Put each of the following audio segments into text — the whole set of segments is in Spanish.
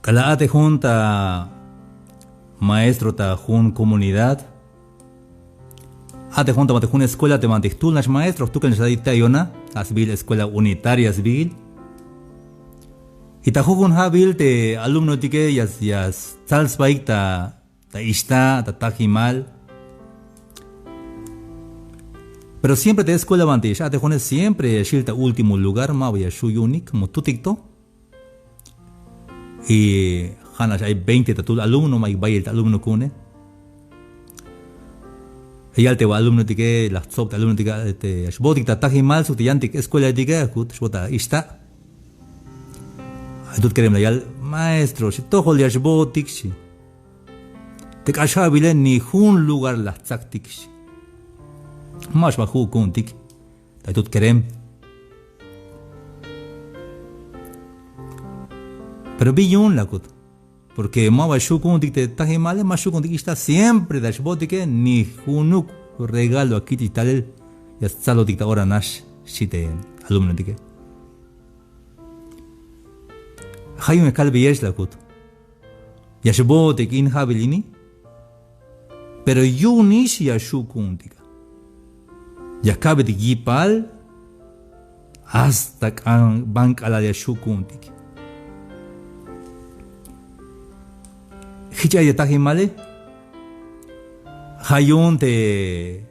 Calaate junta maestro ta jun comunidad. Ate junta mate jun escuela te mantik tú las maestros tú que les adita yona asbil escuela unitaria asbil. Y ta jun habil te alumno tike yas salsbaik ta ishta ta tajimal. Pero siempre te escuela mantish, ate jun siempre shilta último lugar ma voy a shu unique como tú tikto. Y hanas hay 20 tatul alumno mai bayil alumno kune. Y al te va alumno tike la sob alumno tike te shbotik ta tajimal su tiantik escuela tike kut shbota ishta. Aytut kerem la yal maestro si toho li shbotik shi. Te kasha bile ni hun lugar la tsaktik shi. Mas bajo kuntik. Aytut kerem. Pero billón la cut. Porque ma shukun dik te tajimale ma shukun dik está siempre da shbotike ni hunuk regalo aquí tal ya salo dik ahora nash shite alumno dik. Hay un calvi es la cut. Ya shbotik in habilini. Pero yo ni ya shukun dik. Ya cabe dik yipal hasta kan bank ala ya shukun dik. Hicha ya tajimale. Hayun te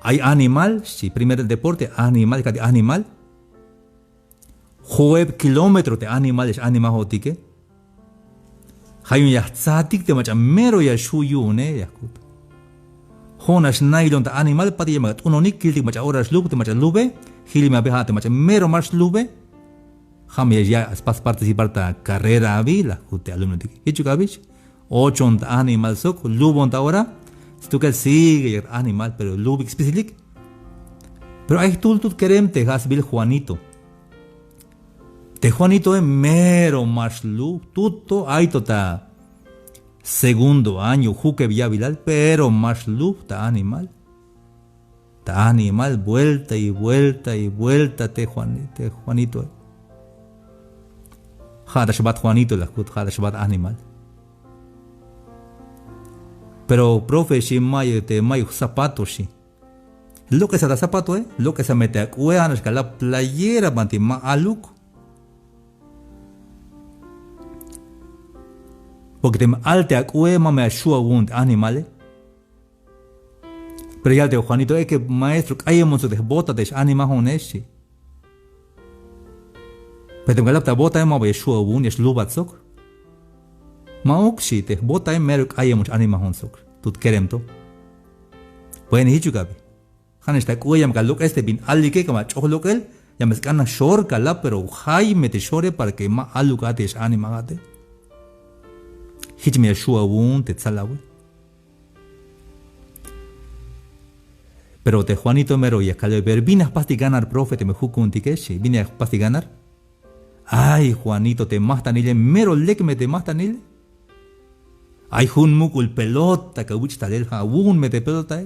hay animal, si primer deporte animal, cada animal. Joeb kilómetro de animal es animal hotike. Hayun ya tzatik te macha mero ya shuyune ya kut. Honas nylon te animal pati ya magat unonik kiltik macha horas lube te macha lube. Hilima beha te macha mero más lube. Ham ya pas participar ta carrera avila kut te alumno tike. Hichu kabich. 8 animal sok, lubon ahora, tú que sigue animal, pero lubik específico. Pero hay tú querem te hasbil Juanito. Te Juanito es mero más lub, tutto hay tota segundo año, juque viabilal, pero más lub ta animal. Ta animal, vuelta y vuelta y vuelta te Juanito. Jada shabat Juanito la kut, jada shabat animal. Pero profe si mayo te mayo zapatos si. Lo que se da zapato lo que se mete a cuean es que la playera banti ma aluk. Porque te alte a cue ma me ashua un animales. Pero ya te Juanito es que maestro hay un montón de botas de animas honeshi. Pero te la bota ma me ashua un es lubatzok. Mauk si te bota en meruk hay much anima honsok. Tut kerem to. Pueden hichu gabi. Han está kuyam kaluk este bin alike kama choklokel. Ya me escana shor kala pero hay mete shore para que ma alugate es anima gate. Hich me shua un te tzalawe. Pero te Juanito mero ya kale ver vinas pasti ganar profe te me hukun tikeshi. Vine pasti ganar. Ay Juanito te mastanile mero lek me te mastanile. Hay un mukul pelota que wich talel un mete pelota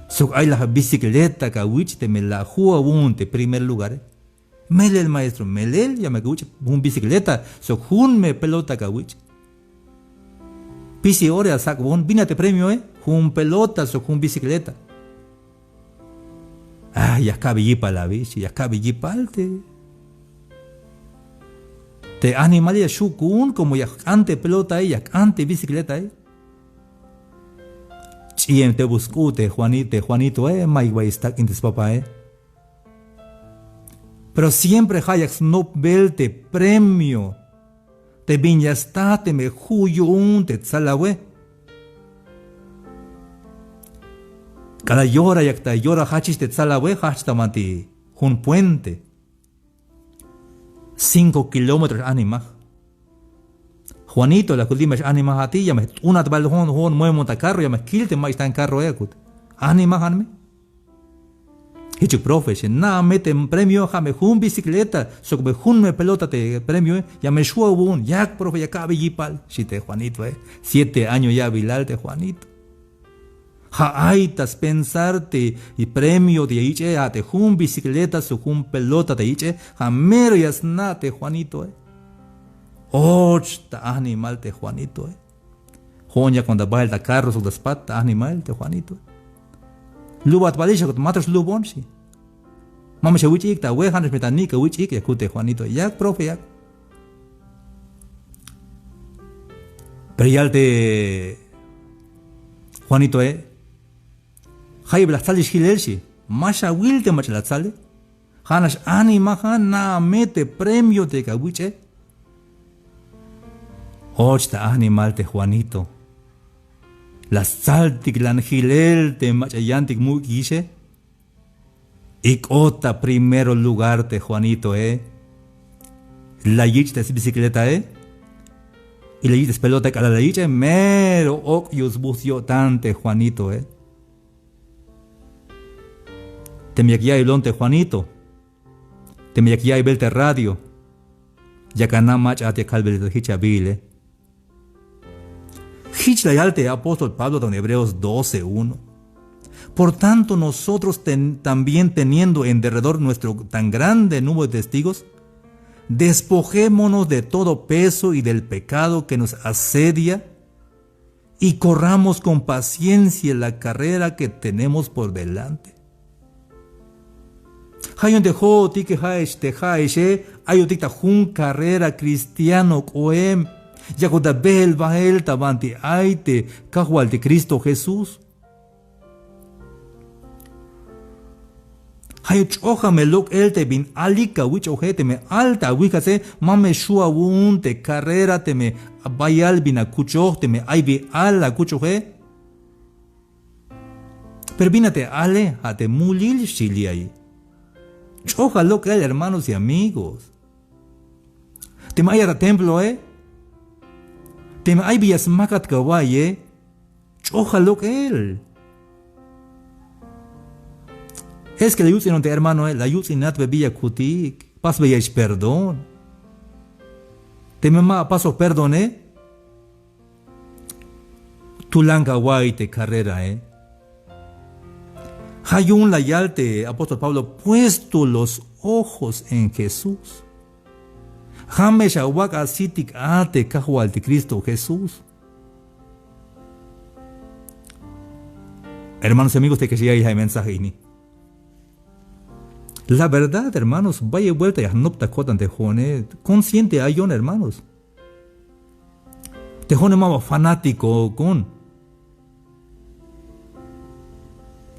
So hay la bicicleta que wich te me la jua un te primer lugar Mele el maestro, melel ya me wich un bicicleta so un me pelota que wich Pisi ore al saco un vínate premio un pelota so un bicicleta ya cabe yipa la bici, ya cabe yipalte te animal ya shukun como ya ante pelota ya ante bicicleta Chien te buscu te Juanito mai guay está in tes papá Pero siempre hayak no belte premio te viña está te me juyo un te tzalawe Cada llora yak ta llora hachis te tzalawe hachta manti un puente 5 kilómetros anima. Juanito la cultima es anima a ti, ya me una tabal hon mueve monta carro, ya me kilte más está en carro ekut. Anima hanme. Hichu profe, na mete premio jame hun bicicleta, so que hun me pelota te premio, ya me shua un, ya profe ya cabe yipal, si te Juanito 7 años ya bilal Juanito. Haaitas pensarte y premio de iche a te jun bicicleta su jun pelota de iche, jamero yasnate Juanito Och, ta animal te Juanito, Jonya cuando va el carro sobre spat, ta animal te Juanito. Lubat balisha con matros lubon, sí. Mama se wichik, ta wehanes metanica, wichik, ya cute Juanito. Yak, profe, yak. Pero ya te Juanito, Hay blastalish hilelshi. Masha wilte machalatzale. Hanas anima na mete premio te kawiche. Ochta animal te Juanito. La saltik lan hilel te machayantik muy guise. Ota primero lugar te Juanito, La yichta es bicicleta, Y la yichta es pelota que la yichta mero ok yus bucio tante Juanito, Te me aquí hay lonte Juanito. Te me aquí hay belte radio. Ya que nada más a te calve de hicha bile. Hich la yalte apóstol Pablo en Hebreos 12:1. Por tanto, nosotros también teniendo en derredor nuestro tan grande número de testigos, despojémonos de todo peso y del pecado que nos asedia y corramos con paciencia la carrera que tenemos por delante. Hayon de ho tike haish te haishe, ayo tikta jun carrera cristiano coem, yagoda bel bael tabanti aite, cajual de Cristo Jesús. Hayo choja me lok elte bin alika wich ojete me alta wikase mame shua wunte carrera te me bayal bin akuchoh te me aibi ala kuchohe. Pervínate ale hate mulil shiliai. Choja lo que hay, hermanos y amigos. Te me ayara templo, Te me hay makat kawai, Choja lo que él. Es que la yutsi no te hermano, la yutsi nat bebía kutik. Pas veíais perdón. Te me ma paso perdón, Tu langa guay te carrera, Hayun la yalte, apóstol Pablo, puesto los ojos en Jesús. James awak asitik ate kahual de Cristo Jesús. Hermanos y amigos, te que llegáis al mensaje ini. La verdad, hermanos, vaya vuelta y anopta cotan de jone, consciente ayon, hermanos. Te jone mama fanático con.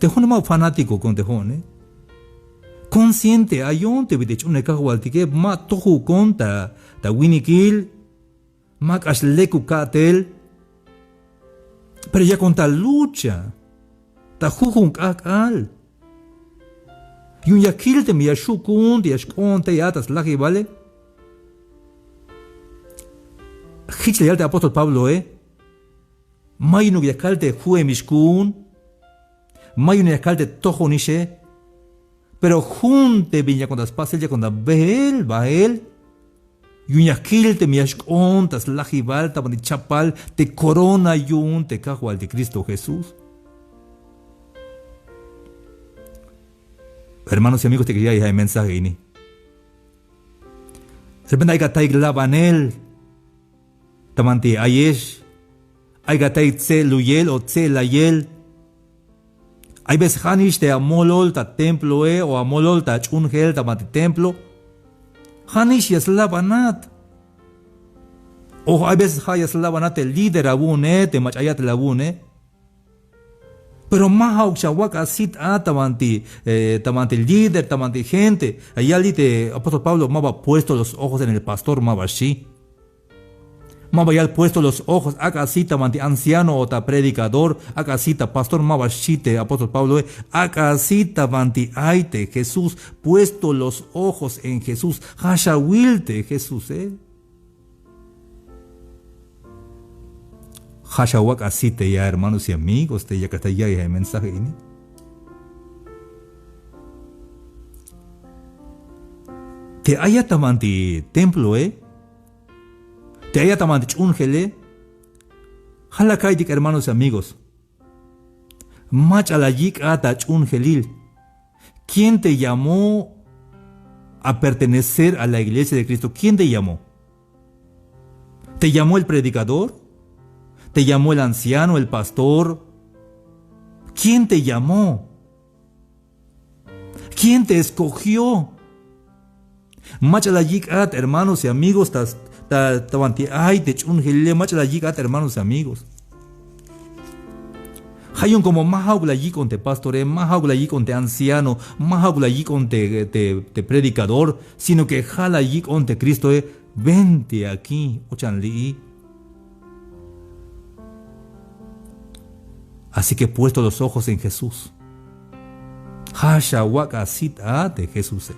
Tejone mau fanático con tejone. Consciente ayon te vide chune kahualtike ma tohu conta ta winikil mak ashleku katel. Pero ya con tal lucha ta jujun kakal. Yun yakil te mi yashukun te yashkonte yatas lagi vale. Hichle yalte apóstol Pablo Mayunu yakalte jue mishkun. Mayo ni alcalde tojo nishe, pero junte viña con las pases ya con la bel bael, yuñakil te miash ontas la jibalta bandi chapal te corona yun te cajual de Cristo Jesús. Hermanos y amigos, te quería dejar el mensaje ini. De repente hay gatay glabanel, tamanti ayesh, hay gatay tse luyel o tse layel. Hay veces hanish te amolol ta templo o amolol ta chungel ta mati templo. Hanish yaslabanat. O hay veces yaslabanat el líder abune te machayat el abune. Pero mahau chawaka sit tamanti líder tamanti gente. Allá te apóstol Pablo maba puesto los ojos en el pastor mabashi. Mabayal puesto los ojos, acá cita manti anciano o ta predicador, acá cita pastor mabashite, apóstol Pablo, acá cita manti aite, Jesús, puesto los ojos en Jesús, hashawilte Jesús, Hashawak asite ya, hermanos y amigos, te ya que está ya el mensaje ini. Te haya tamanti templo, Te haya tamante chungele. Halakaitik, hermanos y amigos. Mach alayik ata chungelil. ¿Quién te llamó a pertenecer a la iglesia de Cristo? ¿Quién te llamó? ¿Te llamó el predicador? ¿Te llamó el anciano, el pastor? ¿Quién te llamó? ¿Quién te escogió? Machalayik hermanos y amigos, ay, te chungile, machalayik hermanos y amigos. Hayun como mahaulayik con te pastore, mahaulayik con te anciano, mahaulayik con te predicador, sino que halayik con te Cristo, vente aquí, ochanli. Así que he puesto los ojos en Jesús. Hasha wakasita de Jesús.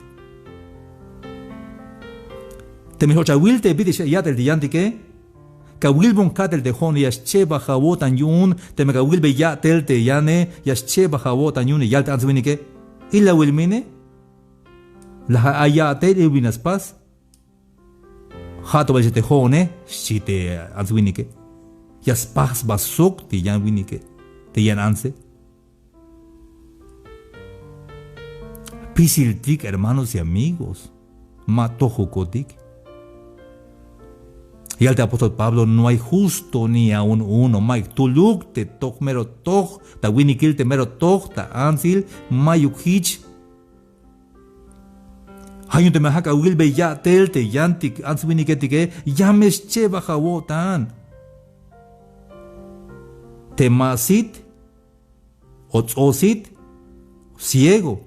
Te me will te pide ya del diante que will bon katel de hon yas cheba hawotan yun te me will be ya tel te yane yas cheba hawotan yun yal tan swini que illa will mine la aya te winas pas hato bel te hone si te azwini que yas pas basok te yan wini que te yan anse pisiltik hermanos y amigos matojokotik. Y al apóstol Pablo, no hay justo ni aun uno. Mike tuluk te toch mero toch, ta winikil te mero toch, ta ansil, mayuk hich. Hayun te mahaka wilbe ya tel te yantik ans winiketike, yames che bajawotan. Te masit, otsosit, ciego.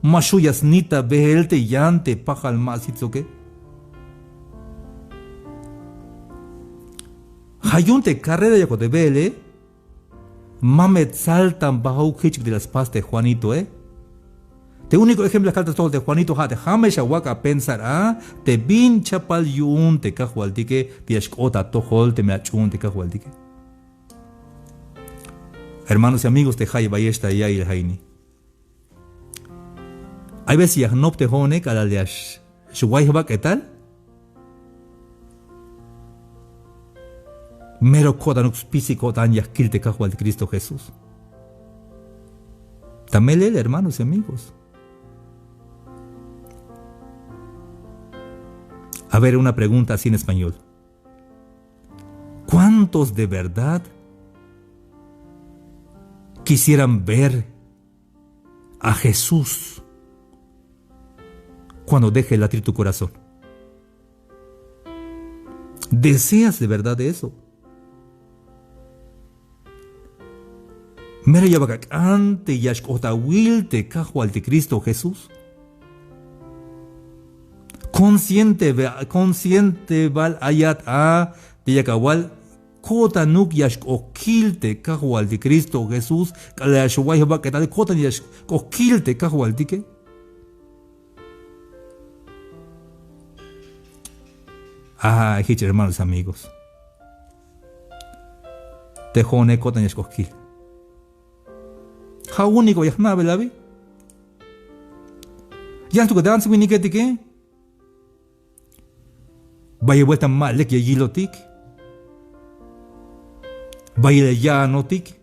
Mashuyas nita behelte yante pajal masit soke. Hayun te carrera ya de vele, mamet saltan bajo de las paz de Juanito, Te único ejemplo de cartas todo de Juanito, te james a pensar, te bin chapal yun te cajualtique, te escota tojol te me achun te cajualtique. Hermanos y amigos, te jai bayesta ya y el jaini. Hay veces ya no te jone, cada día shuayba, ¿qué tal? Mero kodanux pisikotan yakil te cajual de Cristo Jesús. También él, hermanos y amigos. A ver, una pregunta así en español. ¿Cuántos de verdad quisieran ver a Jesús cuando deje latir tu corazón? ¿Deseas de verdad eso? Mera yabakak ante yashkotawil te cajual de Cristo Jesús. Consciente val ayat a de yakawal kota nuk yashkokil te cajual de Cristo Jesús. Kala yashway yabakata kota yashkokil te cajual de que. Hich hermanos amigos. Te jone kota yashkokil. Ha único ya nada belabi. Ya tu que danza winiketi que. Vaya vuelta mal le que yilotik. Vaya ya notik.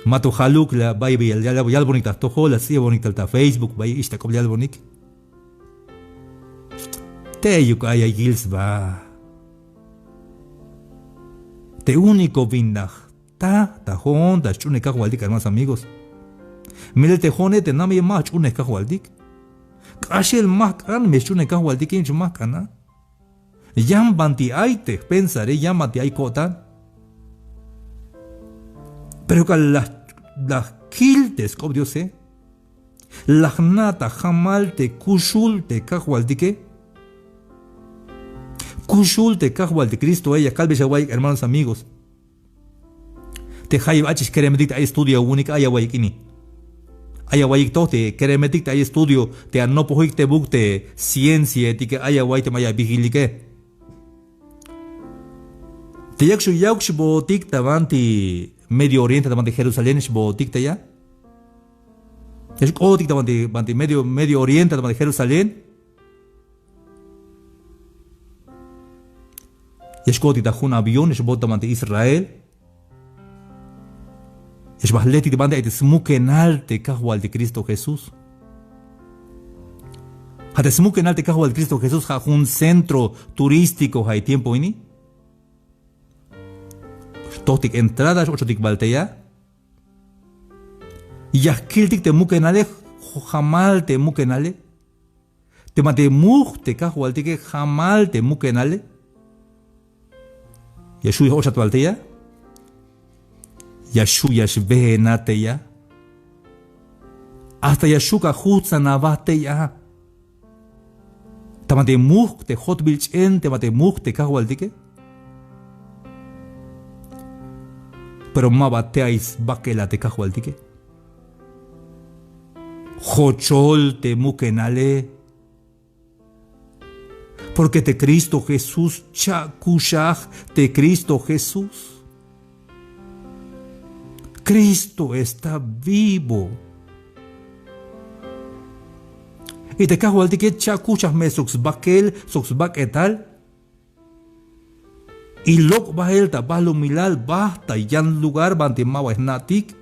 Mato haluk la vaya ya bonita tojo la sí bonita ta Facebook vaya esta como ya bonik. Te yuk ay gils va. Te único vindag. Ta hon da chune cajualdik hermanos amigos. Mire te jone te nami más chune cajualdik. Casi el más can me chune cajualdik en más cana. Yam banti aite pensaré yam banti ay cotan. Pero que las kiltes como Dios la nata jamal te kushul te cajualdike. Kushul te cajualdik Cristo ella calve shawai hermanos amigos. Te hay achis keremedik hay estudio única hay awayikini. Hay awayik te keremedik hay estudio te no pohuik te buk te ciencia te que hay away te maya vigilike. Te yakshu yaksh botik tavanti Medio Oriente tavanti Jerusalén botik te ya. Es otik tavanti Medio Oriente tavanti Jerusalén. Es otik tajun avión es bot tavanti Israel. Es bahleti de banda et smuke en alte cajual de Cristo Jesús. Hatesmuken al te cajo al Cristo Jesús ha un centro turístico hay tiempo ini. Totik entradas ochotik balteya. Yakiltik te mukenale jamal te mukenale. Te mate muj te cajo al tique jamal te mukenale. Yashuya ochat balteya. Yashuya shvenateya. Hasta Yashuka jutsa navateya. Tamate muj te hot bilchen te mate muj te cajo al tique. Pero ma bateais bakela te cajo al tique. Jochol te mukenale. Porque te Cristo Jesús chakushach te Cristo Jesús. Cristo está vivo. Y te cajo al tique chakushach me soxbakel soxbaketal. Y lok bahel ta bahlo milal basta yan lugar bante mawa natik.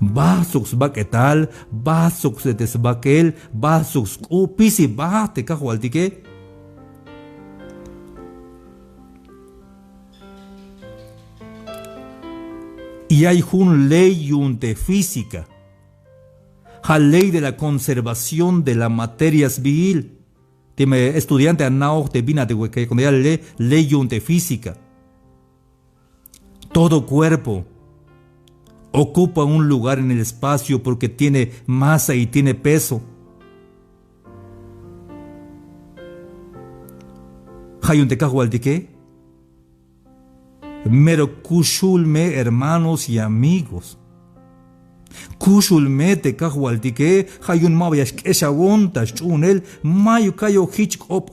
Basux baketal, basux desbakel, basux upisi bahte cajo al tique. Y hay un ley de física, la ley de la conservación de las materias vil. Time estudiante anao te vina de que cuando ya ley de física. Todo cuerpo ocupa un lugar en el espacio porque tiene masa y tiene peso. Hayun te cajo al dique. Mero kushulme, hermanos y amigos. Kushulme te cajo al dique. Hayun mabayas esa wontas chunel. Mayo kayo hitch op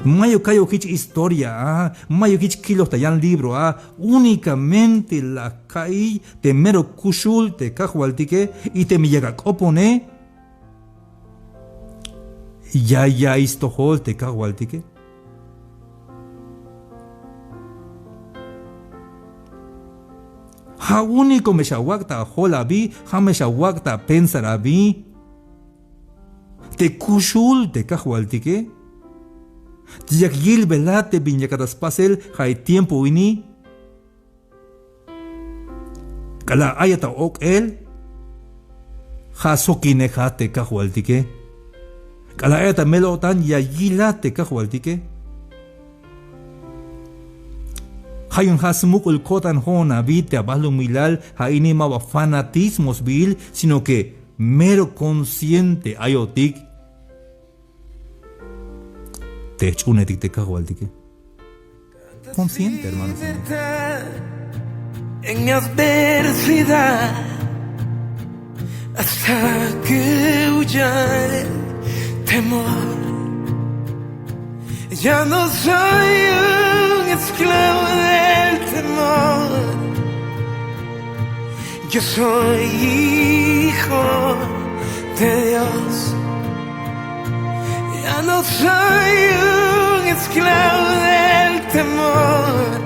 Mayo kayo hitch historia, mayo hitch kilos tayan libro, únicamente la kai te mero kushul te cajo al tique y te me llega opone. Ya istohol te cajo al tique. Ha único me shawakta hola vi, ha me shawakta pensar a vi. Te kushul te cajo al tique. Tiyak yil velate binyakatas pasel hay tiempo ini. Kala ayata ok el. Ha sokine te cajo al tique. Kala ayata melotan ya yila te cajo al tique. Hayun hasmuk el kotan hona vite abalo milal ha ini mawa fanatismos vil, sino que mero consciente ayotik. Te chunetik te cago al tique. Consciente, hermano. En mi adversidad, hasta que huya el temor. Ya no soy un esclavo del temor. Yo soy hijo de Dios. Ya no soy un esclavo del temor.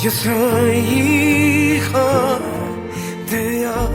Yo soy hijo de Dios.